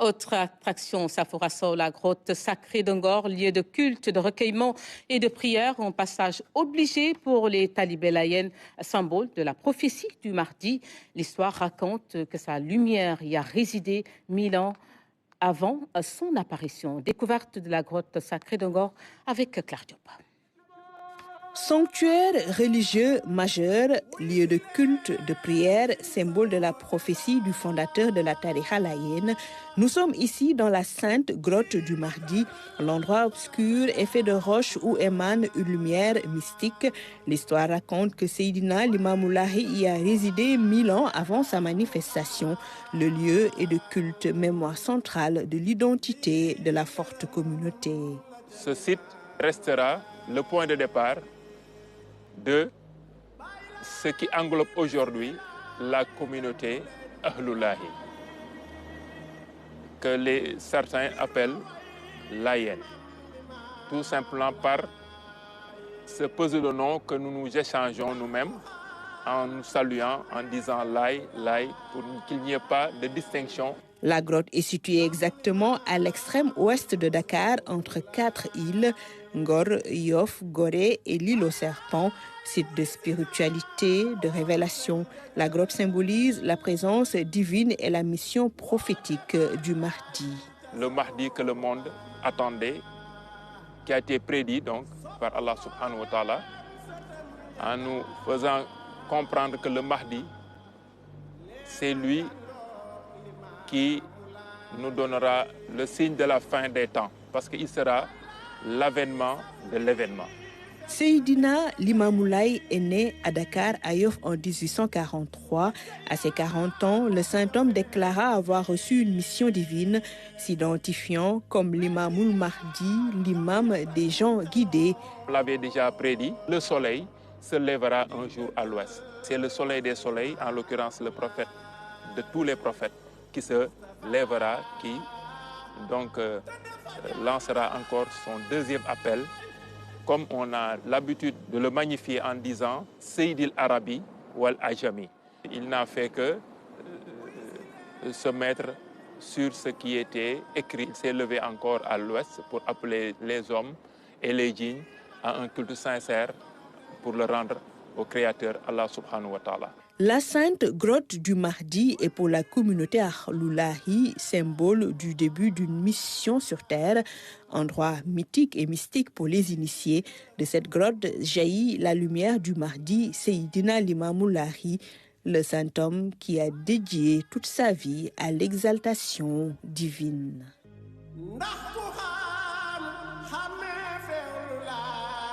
Autre attraction, Saforasso, la grotte sacrée d'Angor, lieu de culte, de recueillement et de prière, un passage obligé pour les talibés laïens, symbole de la prophétie du Mahdi. L'histoire raconte que sa lumière y a résidé 1000 ans avant son apparition. Découverte de la grotte sacrée d'Angor avec Claire Diop. Sanctuaire religieux majeur, lieu de culte, de prière, symbole de la prophétie du fondateur de la tariqa laïenne, nous sommes ici dans la sainte grotte du Mahdi, l'endroit obscur et fait de roches où émane une lumière mystique. L'histoire raconte que Seydina Limamoulahi y a résidé 1000 ans avant sa manifestation. Le lieu est de culte, mémoire centrale de l'identité de la forte communauté. Ce site restera le point de départ de ce qui englobe aujourd'hui la communauté Ahloulahi, que certains appellent laïenne, tout simplement par ce puzzle de noms que nous nous échangeons nous-mêmes en nous saluant, en disant Laï, Laï, pour qu'il n'y ait pas de distinction. La grotte est située exactement à l'extrême ouest de Dakar, entre 4 îles, Ngor, Yoff, Gorée et l'île aux serpents, site de spiritualité, de révélation. La grotte symbolise la présence divine et la mission prophétique du Mahdi. Le Mahdi que le monde attendait, qui a été prédit donc par Allah subhanahu wa ta'ala, en nous faisant comprendre que le Mahdi, c'est lui qui nous donnera le signe de la fin des temps, parce qu'il sera l'avènement de l'événement. Seydina Limamoulaye est né à Dakar, à Yoff, en 1843. À ses 40 ans, le saint homme déclara avoir reçu une mission divine, s'identifiant comme l'Imamoul Mahdi, l'imam des gens guidés. On l'avait déjà prédit, le soleil se lèvera un jour à l'ouest. C'est le soleil des soleils, en l'occurrence le prophète de tous les prophètes, qui se lèvera, qui donc lancera encore son deuxième appel, comme on a l'habitude de le magnifier en disant « Seydil Arabi wal Ajami ». Il n'a fait que se mettre sur ce qui était écrit. Il s'est levé encore à l'ouest pour appeler les hommes et les djinns à un culte sincère pour le rendre au Créateur Allah subhanahu wa ta'ala. La sainte grotte du Mahdi est pour la communauté Ahloulahi symbole du début d'une mission sur terre, endroit mythique et mystique pour les initiés. De cette grotte jaillit la lumière du Mahdi, Seydina Limamoulahi, le saint homme qui a dédié toute sa vie à l'exaltation divine.